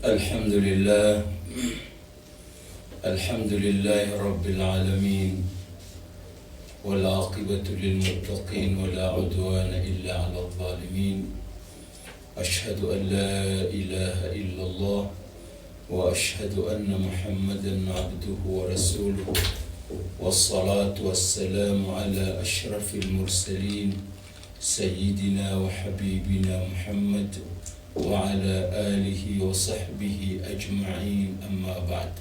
الحمد لله رب العالمين، والعاقبة للمتقين ولا عدوان إلا على الظالمين. أشهد أن لا إله إلا الله وأشهد أن محمدا عبده ورسوله، والصلاة والسلام على أشرف المرسلين سيدنا وحبيبنا محمد وعلى آله وصحبه أجمعين. أما بعد،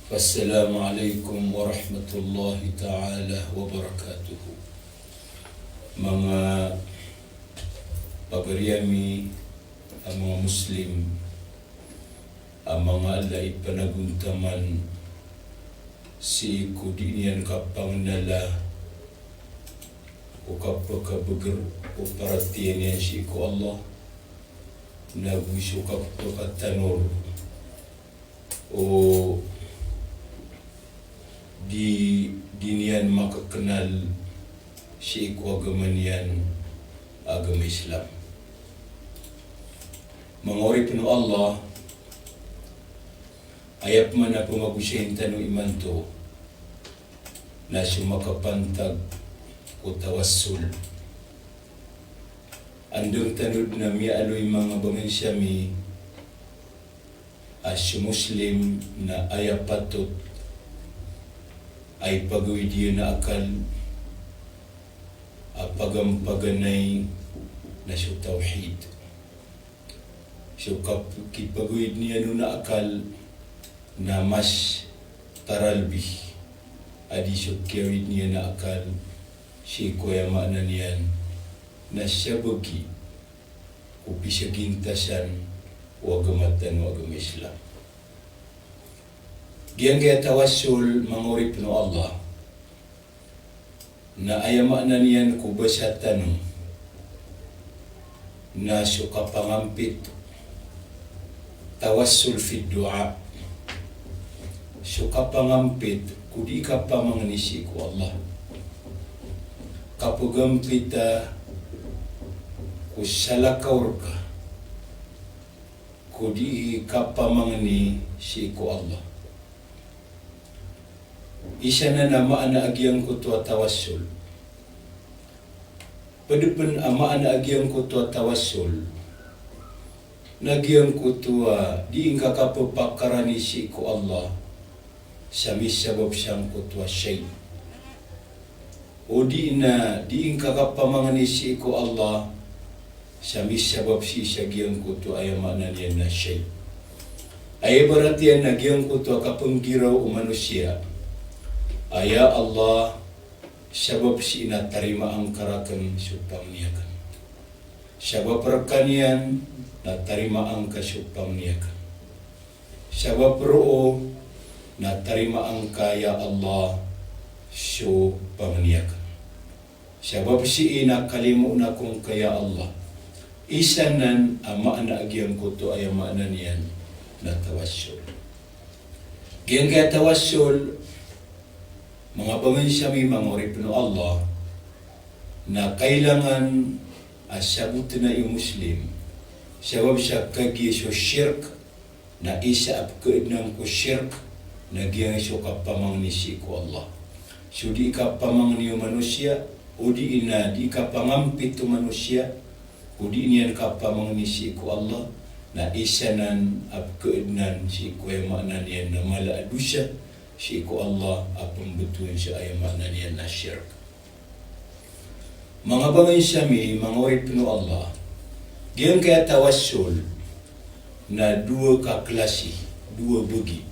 فالسلام عليكم ورحمة الله تعالى وبركاته. Mga pagariami, ang mga Muslim, ang mga alay panaguntaman si kudinian kapang nala o kapakabagar o paratiyan yan si ko Allah nagwisyo kapakatanor o di niyan makakenal si ko agaman yan agama Islam. Mangori pino Allah ayap man na pumagusyahin tanong imanto na siya makapantag o tawassul. Andong tanod na mialoy mga bamansyami as Muslim na ayapatot ay pagawid yun na akal apagampaganay na siya tawhid. So kipagawid niya nun na akal na mas taralbi adi siya kawid niya na akal si kuya makna niyan na siya bagi upi siya gintasan o agamatan o agama Islam. Giyang kaya tawassul mangurip no Allah na ayama na niyan ko ba siya tanong na siya kapangampit tawassul fi dua siya kapangampit kudi ka pamanganisi ko Allah kapugampita kusalakaur ka kudi kapamangani si ko Allah. Isa na namaan na agyang ko to tawassul. Padapan amaan na agyang ko to tawassul. Nagyang ko to diing kakapapakarani si ko Allah. Sami sabab siyang ko to syai. O diing kakapamangani si ko Allah. Sami sabab si syagiyang ko to ayamanan yan na syai. Ay berarti yan nagyang ko to kapanggiraw o manusia. Aya Allah sabab si inatarima ang karakan supang niyakan. Sabab perkanian natarima ang kasupang niyakan. Sabab roo natarima ang kaya Allah supang niyakan. Sabab si inakalimu na kung kaya Allah. Isanan ama na agyang ko to ay amanan yan na tawassul. Giyang kaya tawassul mga pamansyami mangurip no Allah na kailangan asabut na yung Muslim sabab siya kagi so shirk na isa apkaid ng ko shirk na giyang so kapamangisi ko Allah. So di kapamang niyo manusia o di kapangampit to manusia o di niyan kapamangisi ko Allah na isa nan apkaid nan si ko ay makna niyan na malaadusya si ko Allah apang betuin siya ay makna niyan na shirk. Mga pamansyami, mga urip no Allah, giyang kaya tawassul na dua kaklase, dua bagi.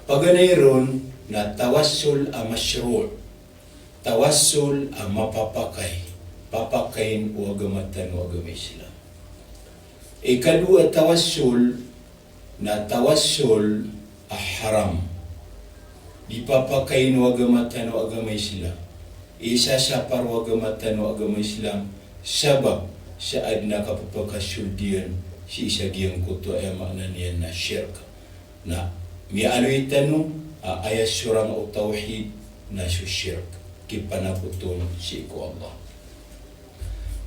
Paganay ron na tawassul ang masyru', tawassul ang mapapakay, papakain o agamatan o agama Islam. Ikadua tawassul na tawassul haram. Di papakain o agamatan o agama Islam. Isa sa parwa agamatan o agama Islam sabab sa adna kapapakasyudian si isa giyang kuto ay makna niyan na shirk na mianoy tanong ayas surang o tawhid na shirk kipanaputon si ko Allah.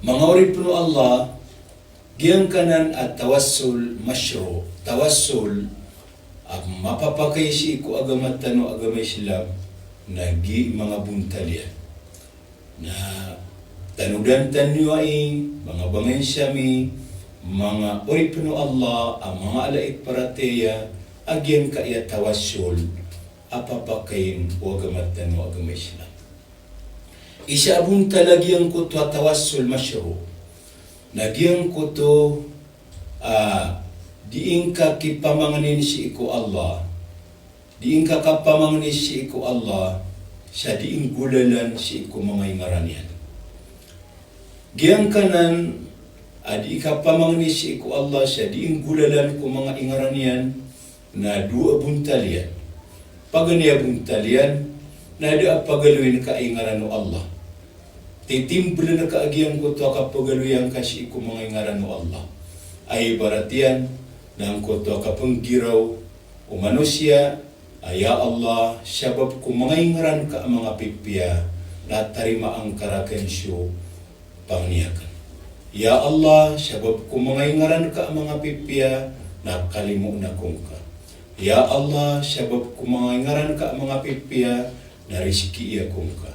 Mangawri puno Allah, giyang kanan at tawassul masyro. Tawassul, mapapakai si iku agama tano agama Islam, nagi mga buntalya. Na tanudan tanyo ay mga bangin siyami, mga uri puno Allah, ang mga alait parateya, agyan kaya tawassul, apapakain o agama tano agama Islam. Isa abun talagyang ko to tawassul masyro. Nagyang ko to diing ka kipamanganin si iku Allah. Diing ka kapamanganin si iku Allah. Sa diing gulalan si iku mga ingaranian. Giyang kanan adi kapamanganin si iku Allah sa diing gulalan ko mga ingaranian na dua buntalian. Paganiya buntalian na ada pagaluin ka ingaranu Allah. Titimpul na kaagyan ko to kapagaluyan kasi iku mga ingaranu Allah. Ay baratian nang ko to kapanggiraw o manusia, ya Allah, sabab ko mga ingaran ka mga pipya na tarima ang karakensyo pangniyakan. Ya Allah, sabab ko mga ingaran ka mga pipya na kalimu na kong ka. Ya Allah, sabab ko mga ingaran ka mga pipya na rizki iya kong ka.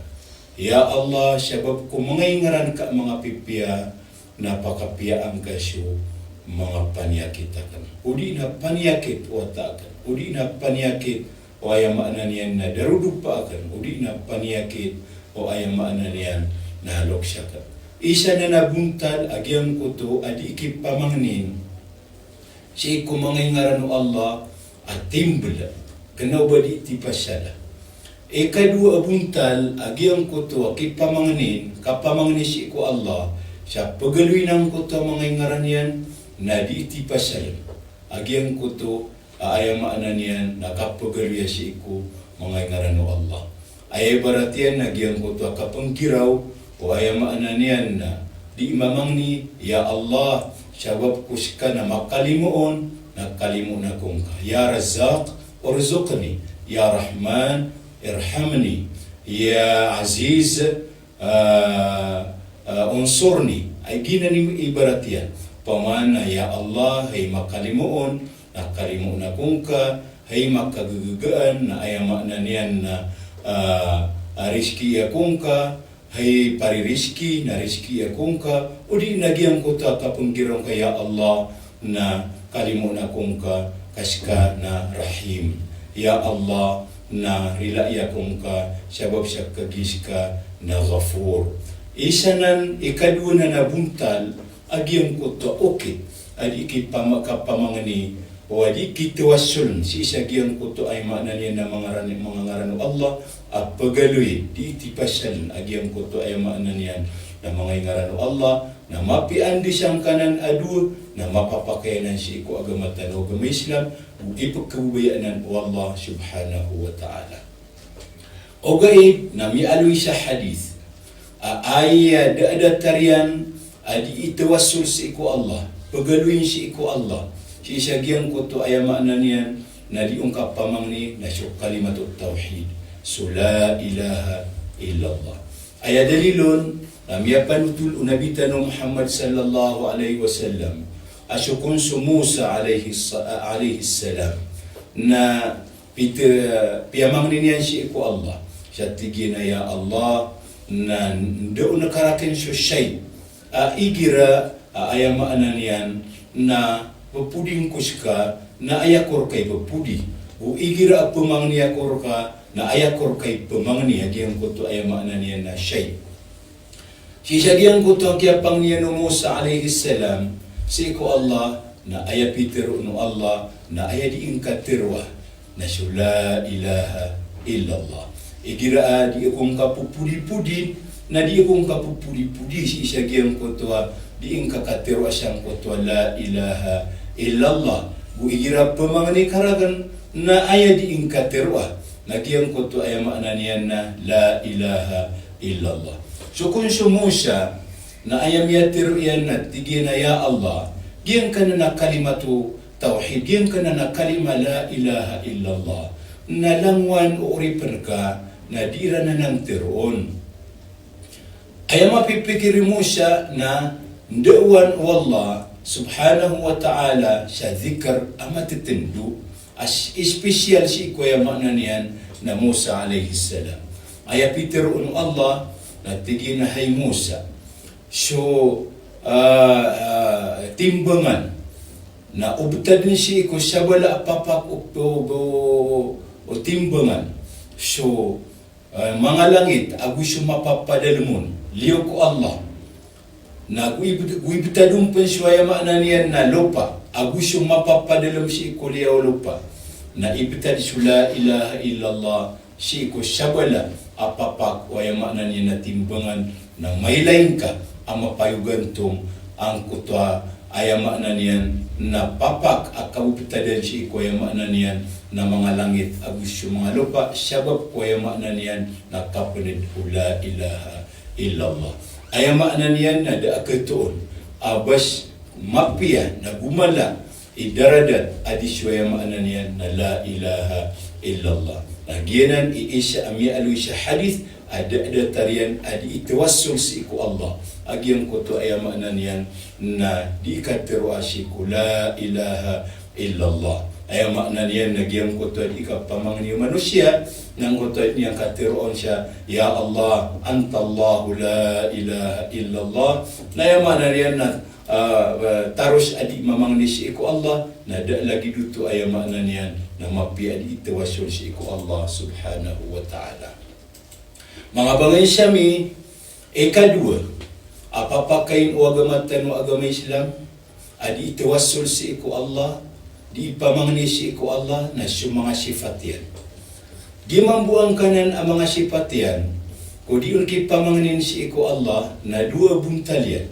Ya Allah, sabab ko mga ingaran ka mga pipya na pakapiyaan kasyo mga panyakit akan. Udi na panyakit o atakan. Udi na panyakit o ayam maanan yan na daruduk pa akan. Udi na panyakit o ayam maanan yan na loksyakan. Isa na nabuntal agyang ko to adi ikipamangnin si iku mga ingaran o Allah at timbla. Kanaw ba di tipasala. Ikadua abuntal agyang ko to ikipamangnin kapamangnin si iku Allah sa pagaluin ang ko to mga ingaran yan na di tipasal. Agyang ko to ayam maanan yan nakapagaluya si iku mga ingaran o Allah. Ay baratian agyang ko to kapanggiraw o ayam maanan yan na di imamangni, ya Allah, sabab ko ka na makalimuon, nakalimu na kong ka. Ya Razzaq, urzuqni. Ya Rahman, irhamni. Ya Aziz, unsurni. Ay ginanim ibaratian. Pamana, ya Allah, hay makalimuon, nakalimu na kong ka, hay makagagaan na ayamaknan yan na rizki akong ka, hay paririski na rizki akong ka, o di nagyang ko ta kapunggirong ka, ya Allah, na kalimu na kong ka, kaska na rahim. Ya Allah, na rilaya kong ka, sabab siya kagis ka na ghafur. Isa nan ikadua na nabuntal, agyang ko to okay, adi ikipamangani, o adi ikitiwasul, si isa agyang ko to ay makna niya na mga ngaran Allah, at pagaluy, di itipasal, agyang ko to ay makna niya na mga ngaran Allah, na mapian di siyang kanan adu, na mapapakayanan si iku agamatan o agama Islam, ipagkabubayanan o Allah subhanahu wa ta'ala. O gaib, na mialoy sa hadith, ay ada tarian, adi itawassul si iku Allah, pagaluin si iku Allah, si isagyang ko to ay makna niyan na diungkap pamangni na syuk kalimatut tauhid. So la ilaha illallah. Ay dalilon na miyapanutul unabitan ng Muhammad sallallahu alaihi wasallam asyukun su Musa alaihi salam na piyamangni niyan si iku Allah. Siya tigina, ya Allah, na doon nakarakin siya shay. Igira ayam maanan yan na papuding kuska na ayakor kay papudi. O igira pumangni akor ka na ayakor kay pumangni agyang kuto ayam maanan yan na shay. Si agyang kuto ang kiapang niya no Musa alayhi salam si ko Allah na ayapitiro no Allah na ayadiing katirwa na la ilaha illallah. Igira di akong kapupudi-pudi na di akong kapupudi-pudi si isagyang kutwa di ang kakatirwa siyang kutwa la ilaha illallah. Bu igira pamangani karagan na aya di ang katirwa na giyang kutwa ay makna niyan na la ilaha illallah. So kung Musa na ayam yatir yan na tigina, ya Allah, giyang ka na kalimatu tauhid, giyang ka na kalima la ilaha illallah, na langwan o uripan ka na dira na ng tiroon. Ayama pipikiri Musa na ndewan wallah subhanahu wa ta'ala sa zikr amat tindu especial si ko ya makna niyan na Musa alaihi salam. Aya Peter Allah na tigina hay Musa. So timbangan na ubtad ni si ko sabala papak o timbangan. So mga langit agus mapapadalmun liyo ko Allah na guibtadum pen suaya makna niyan na lupa agus mapapadalum si ko liyo lupa na ibtad la ilaha illallah si ko sabala apapak waya makna niyan na timbangan na may lain ka ang mapayugantong ang kutwa aya makna niyan na papak akabupitadan si ko aya makna niyan na mga langit agus mga lupa sabab ko aya makna niyan na kapanid la ilaha illallah aya makna niyan na da akatuon abas mapia na gumala idaradat adis aya makna niyan na la ilaha illallah nagianan iisa ami alu isa hadis ada tarian adi itawassul si ku Allah agian ko to aya makna niyan na diikatero asiku la ilaha illallah aya makna niyan nagian ko to di kapamangni manusia nang ko to niyan kateroon siya ya Allah anta Allah la ilaha illallah na aya makna niyan na tarus adi mamangni si ku Allah na da lagi dutu aya makna niyan na mapi adi itawassul si ku Allah subhanahu wa ta'ala. Mga bangay siyami, ikadua, apapakain o agamatan o agama Islam, adi itawassul si iku Allah, di ipamangni si iku Allah na siya mga sifat yan. Gimambuang kanan ang mga sifat yan, kung di unki pamangnin si iku Allah na dua buntalian.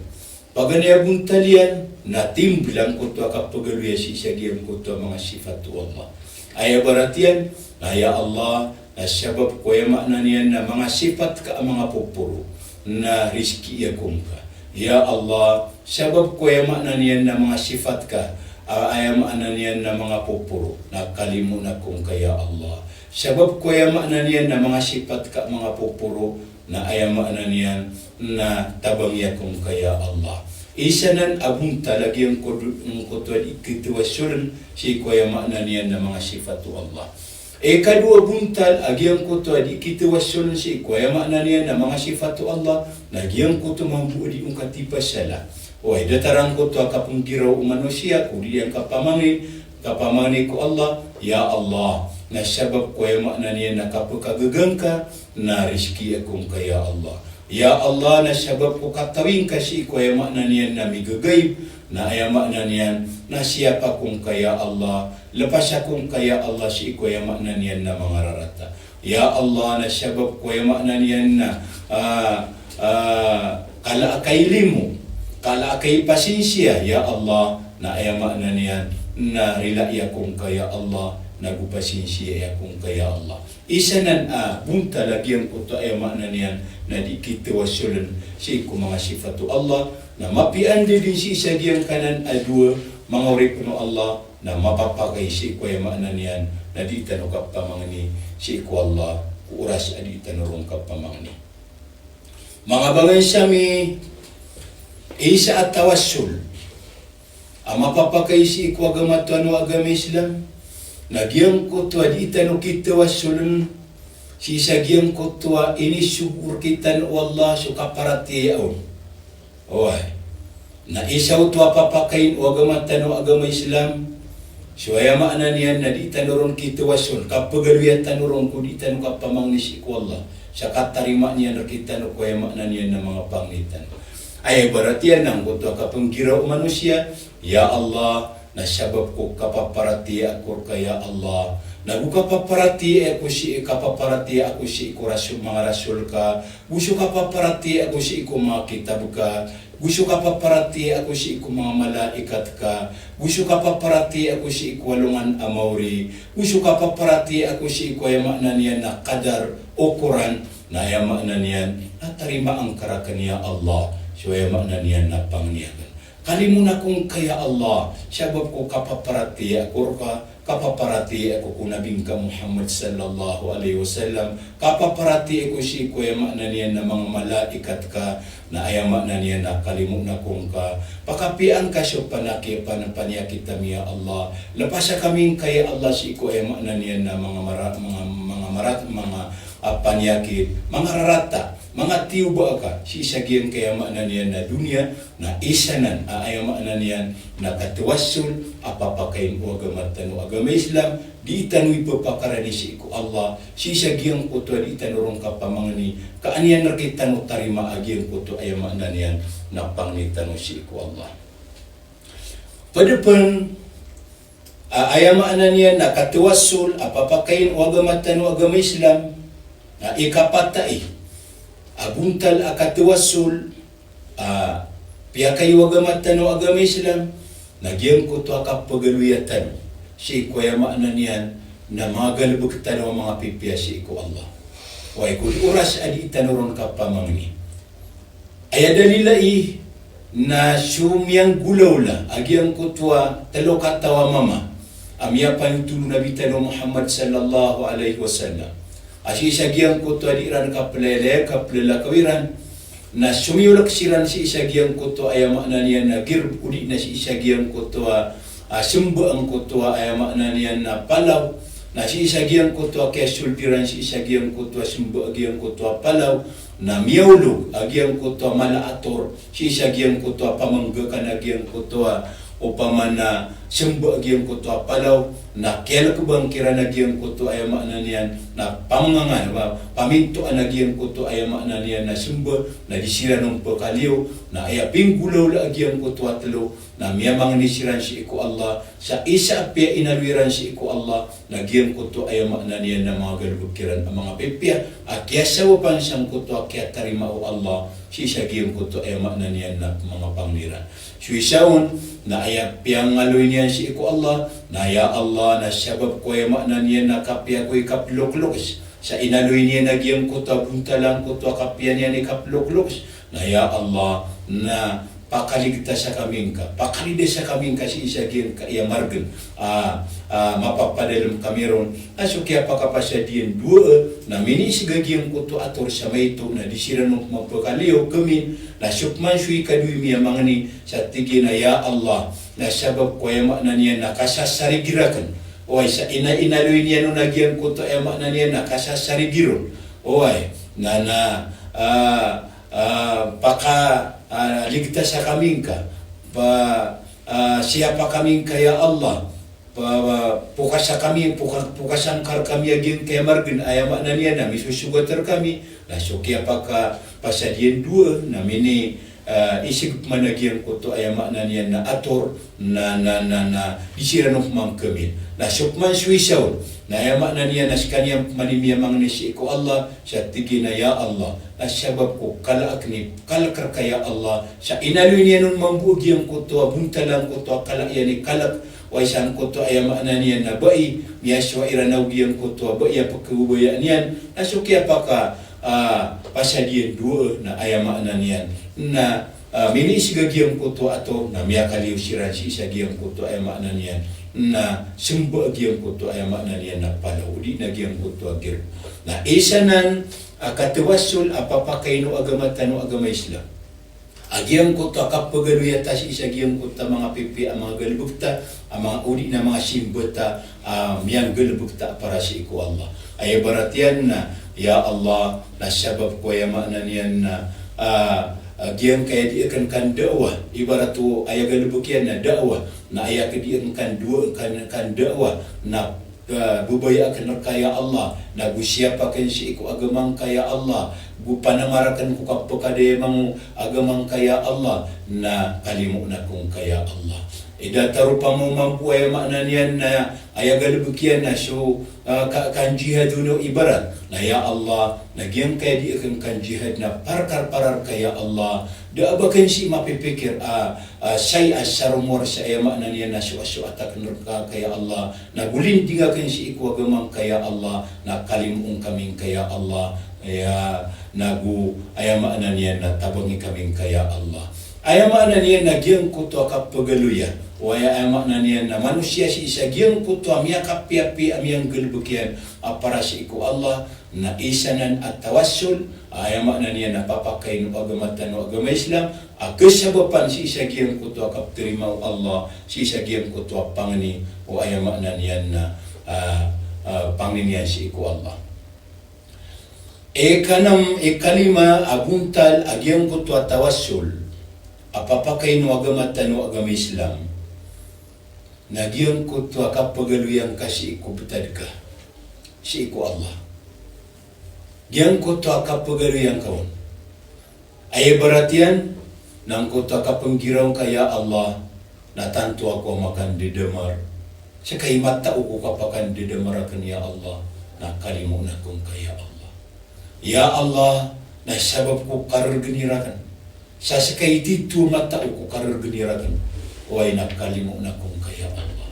Paganaya buntalian, na timblang ko to akapagaluya si siya giyam ko to mga sifat to Allah. Aya baratian, na ya Allah, na sabab ko ya makna niyan na mga sifat ka mga pupuro na rizki ya kumka. Ya Allah, sabab ko ya makna niyan na mga sifat ka ay makna niyan na mga pupuro na kalimu na kumka ya Allah. Sabab ko ya makna niyan na mga sifat ka mga pupuro na ay makna niyan na tabang ya kumka ya Allah. Isanan abung talagyan ko tuwa ikituwasyon si ko ya makna niyan na mga sifat to Allah. Kadua buntal agiang ko to adi kita wasyon si ko ya makna niyan na mga sifat to Allah nagiang ko to mambu di ungkatipa sala oy datarang ko to kapungkiraw manusia ko di ang kapamangni ko Allah ya Allah na sabab ko ya makna niyan na kapagagang ka na rizki akong kaya Allah ya Allah na sabab ko katawing kasi ko ya makna niyan na migagayb na aya makna niyan na siapa kung kaya Allah lepas akong kaya Allah si ko ya makna niyan na mga rarata ya Allah na sabab ko ya makna niyan na kala akay limu kala akay pasensya ya Allah na aya makna niyan na rila ya kung kaya Allah nagupasensya ya kung kaya Allah isanan bunta lagi ang puto ay makna niyan na di kita wasulun si ko mga sifat Allah na mapian din si isa giyang kanan adua mga urip no Allah na mapapagay si ko ay makna niyan na di tanong kapamangni si ko Allah uras adi tanurong kapamangni mga bagay sami isa at tawassul ang mapapagay si ko agama tuano agama Islam nagyang ko to adi tanong kita wasulun si isa giyang ko to ini syukur kita no Allah sukaparati yaon oy na isaw to papakain o agama tano agama Islam so aya makna niyan na di tanuron kita wasun kapagaluyan tanuron ko di tanu kapamangni si ko Allah sa katarima niyan kita no ko aya makna niyan na mga pangitan ay baratian nang ko to kapanggira manusia ya Allah na sabab ko kapaparati ako kaya Allah naguka paparati ako si kapaparati ako si ko rasul mga rasul ka gusto kapaparati ako si ko mga kitab ka gusto kapaparati ako si ko mga malaikat ka gusto kapaparati ako si ko walungan amawri gusto kapaparati ako si ko ay makna niyan na kadar o Quran na ay makna niyan na tarima ang karakan niya Allah so ay makna niyan na pangniyagan kalimuna kung kaya Allah syabab ko kapaparati ako ku Nabi ka Muhammad sallallahu alaihi wasallam kapaparati ako si ko ya makna niya na mga malaikat ka na aya makna niya na kalimuna kung ka pakapian ka siya panaki panapanyakit kami ya Allah lepas kami kaya Allah si ko ya makna niya na mga panyakit mga rarata mga tiuba ka si sagian kaya makna niya na dunia na isanan ay makna niya na katawassul apapakain o agama tanu agama Islam di tanui pepakarani si ku Allah si sagian ko to di tanurong kapamangani kaanian nakita no tarima agian ko to ay makna niya na pangnitanu si ku Allah padapun ay makna niya na katawassul apapakain o agama tanu agama Islam na ikapatai abuntal akatawassul piyakay wagamatan o agama Islam nagyang ko to akapagaluyan si ko ya makna niyan na magalbuktan o mga pipiya si ko Allah way kung oras adi itanuron kapamangni ay dalilai na sumiyang gulaw la agyang ko to talo katawa mama amya panutulu Nabi tano Muhammad sallallahu alaihi wasallam asi sagiang kuto adiran kaplele kaplela kawiran na sumiyulak siran si isagiang kuto ay makna niya na gir udi na si isagiang kuto sumba ang kuto ay makna niya na palaw na si isagiang kuto kaya sultiran si isagiang kuto sumba agiang kuto palaw na miyawlog agiang kuto malaator si isagiang kuto pamanggakan agiang kuto upamana sumba agiang kuto palaw na kaya kubang kira nagyang kuto ay makna niyan na pamangangan paminto nagyang kuto ay makna niyan na sumba na disira ng pekaliw na ay pinggulaw nagyang kuto atlo na miyamang nisiran si iku Allah sa isa pia inalwiran si iku Allah nagyang kuto ay makna niyan na mga galbukiran ang mga pipya at kaya sawapan siyang kuto kaya tarima o Allah si sagyang kuto ay makna niyan na mga pangliran suisawon na ay piyang aloy niyan si iku Allah na ya Allah na sabab ko ay makna niya na kapya ko'y kapluklukos sa inaloy niya nagyang kuto buntalang kuto kapya niya ni kapluklukos na ya Allah na pakaligtas sa kaming ka pakalides sa kaming ka si isagin ka iya margen mapapadalam kami ron aso kaya pakapasadian dua na mini sigagyang kuto ator sa mayto na disiran ng mapakaliw kami na sukman suy kaduy miya mangani sa tigi na ya Allah na sabab ko ay makna niya nakasasarigirakan o ay sa inaloy niya no nagyang kuto ay makna niya nakasasarigiron o ay ligtas sa kaming ka siapa kaming kaya Allah pukas sa kami pukasan kar kami aging kaya margin ay makna niya na misusugatar kami na so kaya pasadian dua na mini isig managyan ko to ay makna niya na ator na disiran ng mangkamin na sukman suisaw na ay makna niya na si kanyang manimiyamang ni si ko Allah sa tigi na ya Allah na sabab ko kalaak ni kalakar kaya Allah sa inaloy niya nun mambugyang ko to buntalang ko to kalak yan ni kalak waisan ko to ay makna niya na bai miyaswa iranawgyang ko to bai pagkabubayan niyan na sukya pa ka pasadian dua na ay makna niyan na mini sigagyang kuto ato na miyakaliw siran si isagyang kuto ay makna niyan na sumba agyang kuto ay makna niyan na palawdi na agyang kuto agir na isanan katawassul apapakaino agama tanu agama Islam agyang kuto kapagaluya si isagyang kuto mga pipi ang mga galbukta ang mga udi na mga simbota miyang galbukta para si iku Allah ay baratian na ya Allah na sabab ko ay makna niyan na agyang kaya di akan kan dakwah ibarat tu ayah galbukian na dakwah na ayah ke di akan dua kan dakwah na bubaya akan kaya Allah na gusiapa kan si iku agamang kaya Allah bu panamarakan ku kapakade mang agamang kaya Allah na kalimu na kung kaya Allah ida tarupa mo mampu ay makna niyan na ayah galbukian na so kan jihad no ibarat na ya Allah nagyang kaya di akan kan jihad na parar kaya Allah da abakan si mapipikir say asarumor sa ay makna niyan na so atak nerka kaya Allah na gulindigakan si iku agamang kaya Allah na kalimung kaming kaya Allah ya nagu ay makna niyan na tabangi kaming kaya Allah Aya makna niya na giang kuto kapagaluya. Waya aya makna niya na manusia si isa giang kuto amya kapi-api amyang gelbukian para si iku Allah na isanan at tawassul. Aya makna niya na papakai no agamatan no agama Islam. Kesabapan si isa giang kuto kapterima Allah. Si isa giang kuto pangani. O aya makna niya na panginian si iku Allah. Kalima abuntal agyang kuto tawassul. Apapakai no agamatan no agama Islam. Nagyang kuto kapagaluyang kasi iku betadka. Si iku Allah. Gyang kuto kapagaluyang kawan. Ay berartian nang kuto kapenggiraw kaya Allah natanto ako makan didemar. Sa kay mata ko kapakan didemarakan ya Allah nakalimu na kong kaya Allah. Ya Allah na sabab ko kararganirakan. Sa sakay dito mata ko kararganirakan. Way nakalimu na kong kaya Allah.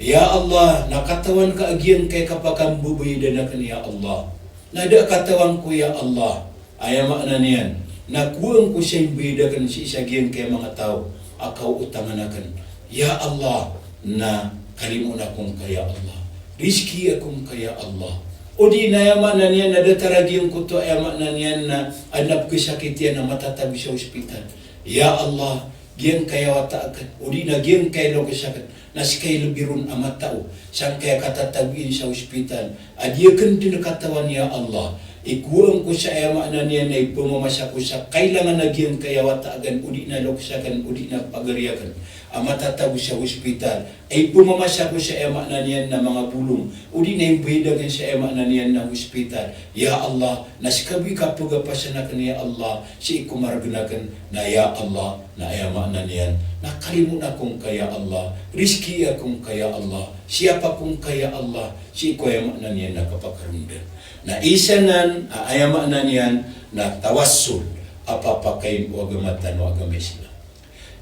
Ya Allah nakatawan ka agyan kay kapakan bubuydanakan ya Allah. Nada katawan ko ya Allah. Aya makna niyan. Nakuang ko siyang bidakan si isagyan kay mga tao. Akaw utamanakan. Ya Allah na kalimu na kong kaya Allah. Rizki akong kaya Allah. O di na yaman na niyan, nadataragyan ko to, yaman na niyan na anap kesakit yan na matatabi sa ospital. Ya Allah, giyan kaya wataakan. O di na giyan kaya lo kesakit. Nasikay lebirun amat tao. Saan kaya katatabiin sa ospital. Adiyakan din katawan ya Allah. Ikuang ko sa yaman na niyan na ipumamasa ko sa kailangan na giyan kaya wataakan. O di na lo kesakan, o di na pagariakan. Matatabi sa ospital ay pumamasa ko sa ema na niyan na mga bulong o di na imbidagan sa ema na niyan na ospital. Ya Allah, naskabi ka pagapasanakan ya Allah si ikumaraganakan na ya Allah na ema na niyan nakalimu na kong kaya Allah rizki akong kaya Allah siapa kong kaya Allah si iko ema na niyan nakapakarundan na isanan ema na niyan na tawassul apapakain o agamatan o agama Islam.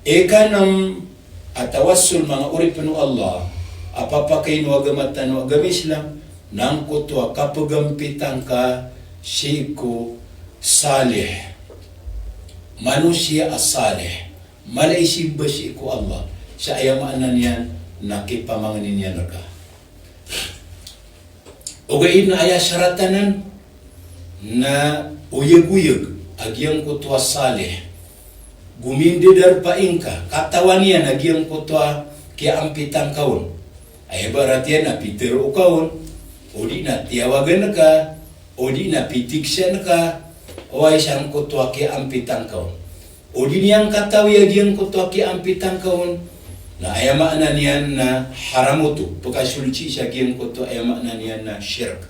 Ikanam atawassul mga uri panu Allah apapakain o agamatan o agama Islam nang kuto kapagampitan ka siku salih manusia asalih malaisib siku Allah sa ayamanan yan nakipamanganin yan ka ugaid na aya syaratanan na uyag-uyag agyang kuto salih gumindi darpain ka, katawan niya nagyang kutwa kaya ampitan kaon. Ay barat yan na pitero kaon, o di na tiyawagan ka, o di na pitiksan ka, o ay siyang kutwa kaya ampitan kaon. O di niyang katawi agyang kutwa kaya ampitan kaon, na ayamaan na niyan na haramuto, pagkasulci siya agyang kutwa ayamaan na niyan na shirk.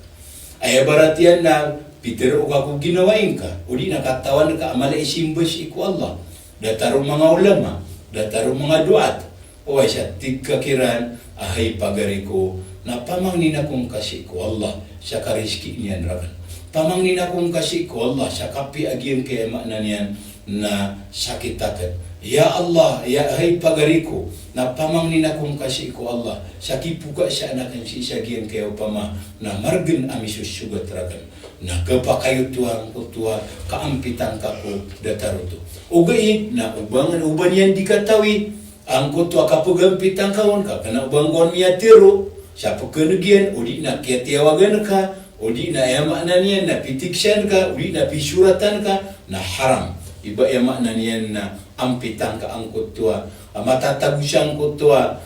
Ay barat yan na pitero ka kung ginawain ka, o di na katawan ka, amalay simbas iku Allah. Datarong mga ulama, datarong mga duat. O ay siya, tigkakiran, ahay pagari ko, na pamangnin akong kasi ko Allah, siya kariski niyan rakan. Pamangnin akong kasi ko Allah, siya kapi agyan kaya makna niyan na sakitakan. Ya Allah, ya ahay pagari ko, na pamangnin akong kasi ko Allah, siya kipuka siya anakan si isagyan kaya upama, na margan amisus sugat rakan. Na kapakayutuan ko tuwa kaampitan ka ko dataruto. Ugain na ubangan uban yan dikatawi ang kutuwa kapagampitan kaon ka kana ubangon miya tiro siya pagkanagyan udi na kiyatiyawagan ka udi na yamakna niyan na pitiksyan ka udi na pisuratan ka na haram. Iba yamakna niyan na ampitan ka ang kutuwa matatago siyang kutuwa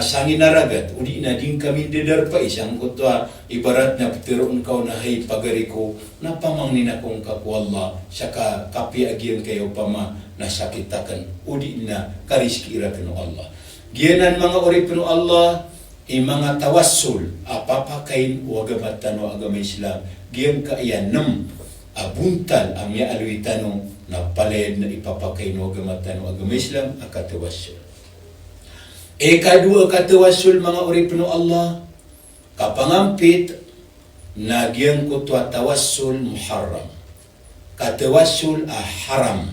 sangin naragat udi na din kami didarpa isang kutwa ibarat na pitiroon ka na hay pagari ko na pamangnin akong kakwalla saka kapi agyan kayo pama nasakitakan udi na kariskira pino Allah giyanan mga ori pino Allah mga tawassul apapakain wagabatan o agama Islam giyan ka iyanam abuntal amya alwitano na palayad na ipapakain wagabatan o agama Islam akatawassul. Kadua katawassul mga uripno Allah kapangampit nagyang kutwa tawassul muharram katawassul haram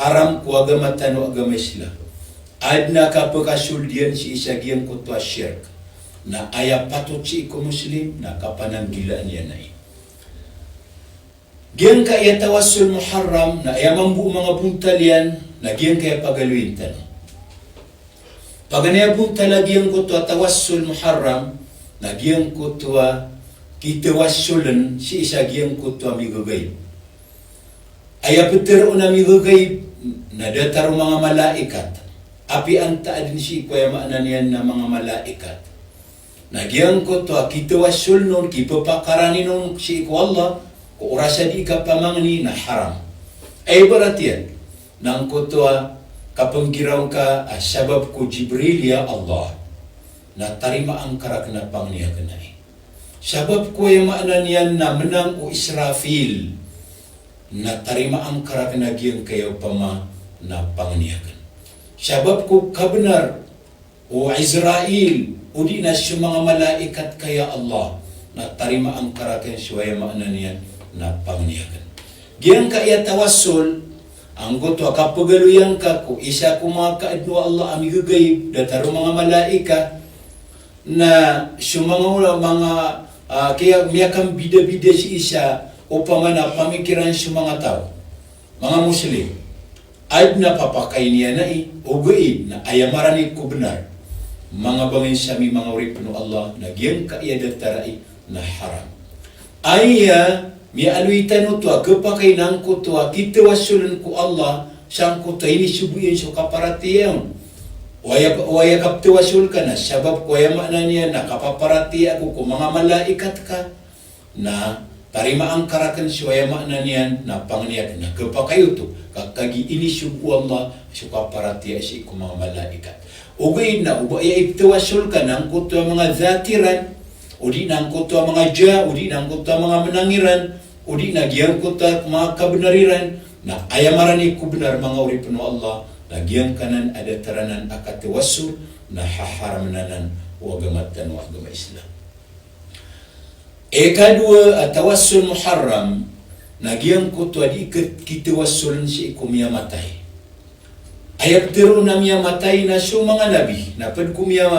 haram ku agamatan o agama Islam adna kapakasul diyan si isagyang kutwa syirk na aya patut si iku muslim na kapananggilaan niya na Giang kaya tawassul muharram na ayamambu mga buntalian na giang kaya pagaluin tano. Paganaya buntala giang ko to tawassul muharram na giang ko to kitawassulan si isa giang ko to amigagay. Aya peter una amigagay na dataro mga malaikat. Api ang taadin si kuya maananian na mga malaikat. Na giang ko to kitawassul nun kipapakarani nun si ko Allah. Orasa di ka pamangni na haram. Ay baratian nang kutwa kapanggiraw ka sabab ko Jibril ya Allah na tarima ang karak na pangniya kanay. Sabab ko yung maanan yan na menang o Israfil na tarima ang karak na giyang kayo pama na pangniya kan. Sabab ko kabenar o Israel o di na siya mga malaikat kaya Allah na tarima ang karakan siya maanan yan na pangniyakan. Giyang kaya tawassul, ang goto kapagaluyan ka ko isa ko mga kaadwa Allah amigagay dataro mga malaika na sumanga mga kaya miyakang bida-bida si isa upama na pamikiran sa mga tao, mga Muslim. Ay na papakay niya na ugay na ayamarani ko benar. Mga bangin sami mga uripno Allah na giyang kaya datarai na haram. Aya mi aluitan to agapakay nang ko to kitawassulan ko Allah sang ko to ini subuyin so kaparatiyan waya kaptawassul ka na sabab ko yama na niya nakapaparati ako ko mga malaikat ka na tarima ang karakan so yama na niya na pangniyak na kapakayo to kakagi ini subu Allah so kaparati si ko mga malaikat ugay na ubaya iptawassul ka nang ko to mga zatiran udi nang ko to mga udi nang ko to mga menangiran udi nagyang ko ta mga kabenariran na ayamarani ko benar mga uripno Allah nagyang kanan ada taranan akatawassul na haharamnanan wa gamatan wa agama Islam. Kadua tawassul muharram nagyang ko to adi kitawassul si kumya matay. Ayat tiro na miya matay na so mga nabi na pad kumya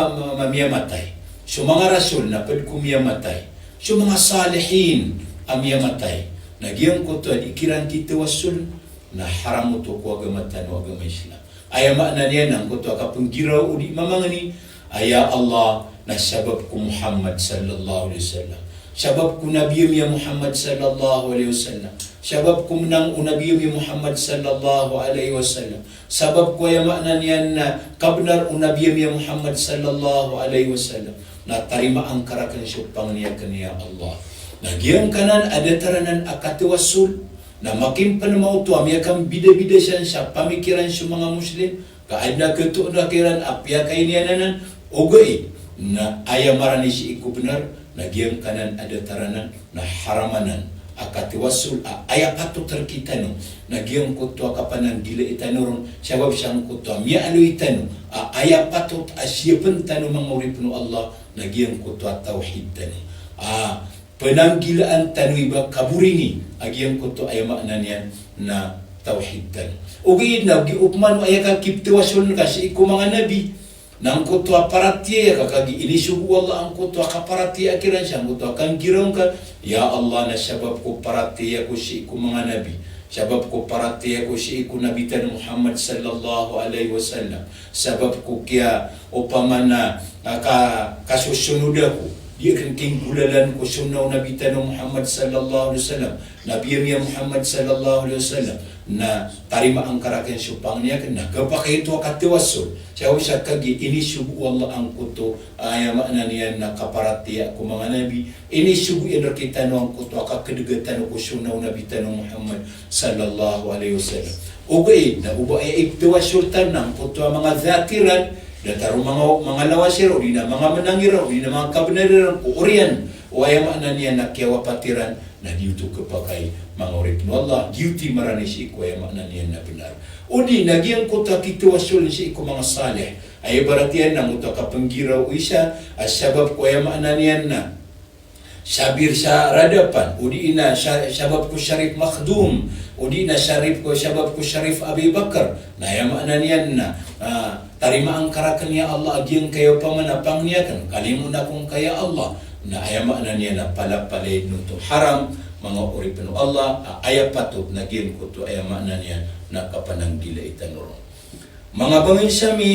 matay. So mga rasul na pad kumya matay. So mga salihin amya matay. Nagyang ko to ikiran kitawassul na haram to ko agamatan wa agama Islam. Aya makna niya nang ko to kapanggiraw udi mamangani aya Allah na sabab ko Muhammad sallallahu alaihi wasallam. Sabab ko Nabi Muhammad sallallahu alaihi wasallam. Sabab ko nang Nabi Muhammad sallallahu alaihi wasallam. Sabab ko aya makna niya na kabnar Nabi Muhammad sallallahu alaihi wasallam. Na tarima ang karakan supang niya kaniya Allah. Nagyang kanan ada taranan akatawassul na makin panamaw to amyakang bida-bida siya sa pamikiran sa mga Muslim kaadna ketu nakiran apya kay niyanan ogay na ayamarani si iku benar nagyang kanan ada taranan na haramanan akatawassul ayapato terkitano nagyang kuto kapanan dila itanuron sabab siyang kuto miya alo itano ayapato asyapan tano mga uripno Allah nagyang kuto tauhid tano penanggilaan tanwiba kaburini agyang ko to ay makna niyan na tauhidan. Ugay na giupman ay kakiptawasyon kasi iko mga nabi nang ko to aparatiya kakagi ilisugu Allah ang ko to kaparatiya akiran siya ko to kang girong ka ya Allah na sabab ko paratiya ko si iko mga nabi. Sabab ko paratiya ko si iko nabitan Muhammad sallallahu alaihi wasallam. Sabab ko kaya upaman na kasusunod ako dia king bulalan ko sunnaw Nabi tanong Muhammad sallallahu alaihi wasallam Nabi Muhammad sallallahu alaihi wasallam na tarima ang karakan supang niya na kapag ito katawassul siya usah kagi ini subu Allah ang kuto aya makna niya na kaparati ako mga nabi ini subu yang kita no ang kuto akakedegatan ko sunnaw Nabi tanong Muhammad sallallahu alaihi wasallam ugay na ubay iktawassul tanang kuto mga zatiran dataro mga lawasir o di na mga menangir o di na mga kabenaran o orian o ay makna niya na kiawapatiran na diuto kapakai mga uripno Allah diuti marani si iko ay makna niya na benar o di nagyang kota kitawassul si iko mga salih ay baratian na muta kapanggiraw isa asabab ko ay makna niya na sabir sa radapan o di na sabab ko Syarif Makhdum o di na sabab ko Syarif Abi Bakar na ay makna niya na tarima ang karakan niya Allah agyang kayo pamanapang niya kan kalimun akong kaya Allah na ayamakna niya na palapalay no to haram mga uri penuh Allah ayat patut naging kutu ayat maknanya nak kapanang gila itanurong mga bangin sami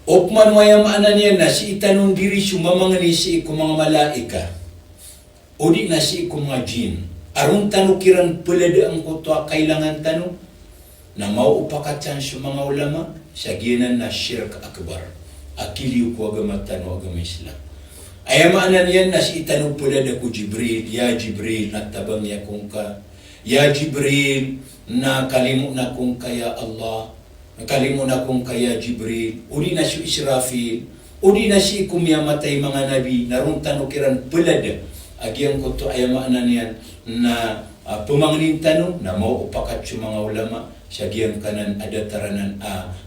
opman waya maknanya na si itanong diri sumamangani si iku mga malaika odi na si iku mga jin arun tanukiran pelada ang kutu kailangan tanu na mau upakatan sa mga ulama sa ginan na syirk akbar akili ko agama tanu agama Islam ay maanan yan na si itanong pula na ko Jibril ya Jibril natabang ya kung ka ya Jibril na kalimu na kung kaya Allah nakalimu na kung kaya Jibril uli na si Israfil uli na si kumiyamatay mga nabi narong tanukiran pula na agyang ko to ay maanan yan na pumangnin tanong na mau upakat yung mga ulama siya giyang kanan ada taranan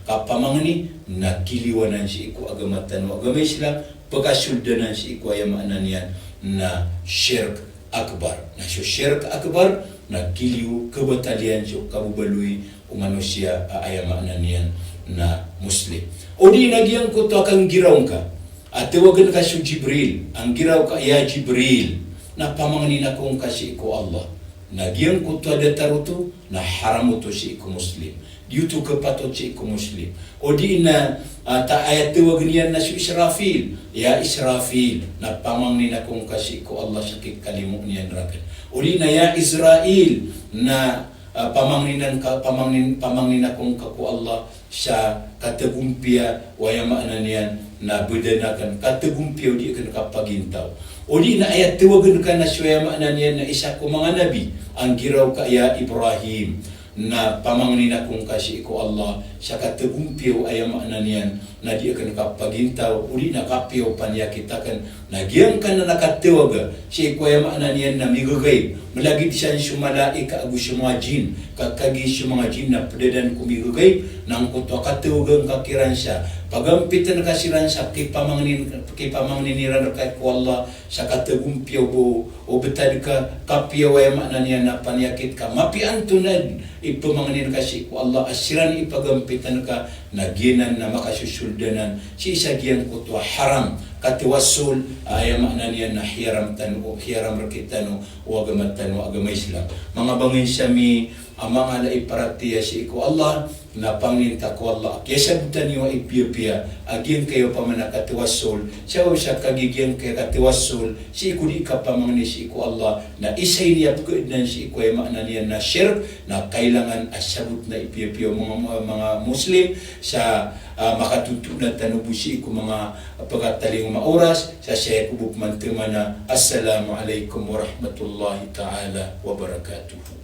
kapamangni na kiliwanan si iku agamatan o agama Islam pagkasuldanan si iku ay maanan yan na syirk akbar na siya syirk akbar na kiliw kabatalian siya kabubaluy o manusia ay maanan yan na Muslim o di nagyang ko to akang giraw ka at tawagan ka siya Jibril ang giraw ka ya Jibril na pamangnin akong kasi iku Allah nagyang ko to ada taruto na haram to si iku Muslim dito kapatot si iku Muslim o di na ta ayat tawag niyan na si Israfil ya Israfil na pamangnin akong kasi iku Allah sa kalimu niyan rakan o di na ya Israel na pamangnin akong kaku Allah sa katagumpia waya maanan niyan na bedanakan katagumpia di akan kapagintaw o di na ayat tawagan ka na siya maanan niyan na isa ko mga nabi ang giraw ka ya Ibrahim na pamangnin akong kasi iku Allah sa katagumpiyaw ay maanan niyan na di akan kapagintaw uli na kapiyaw panyakitakan na giyang ka na nakatawaga siya iku ay maanan niyan na migagay malagid siya yung malaika agus yung mga jin kakagis yung mga jin na padadan kumigagay nang kuto katawagang kakiran siya pagampitan kasiran sa kipamangnin niran kay ko Allah sa katagumpiyaw o betad ka kapiyaw ay maanan niyan na panyakit ka mapian tunad ipamangnin kasi ko Allah asiran ipagampitan ka naginan na makasusuldanan si isa giyang kuto haram katiwasul ay maanan niyan na hiram tanu hiram rakitanu o agama Islam mga bangin sami amang ala iparatiya si iku Allah na panginta ko Allah kisabutan niyo ipiyapia agin kayo pamanakatiwasul siya kagigyan kayo katiwasul si iku di ka pamangni si iku Allah na isay niya pagkainan si iku ay maanan niyan na syirk na kailangan asabot na ipiyapia mga Muslim sa makatutunan tanubusi ko mga pagkataling oras sa siya kubuk mantumana. Assalamualaikum warahmatullahi ta'ala wabarakatuh.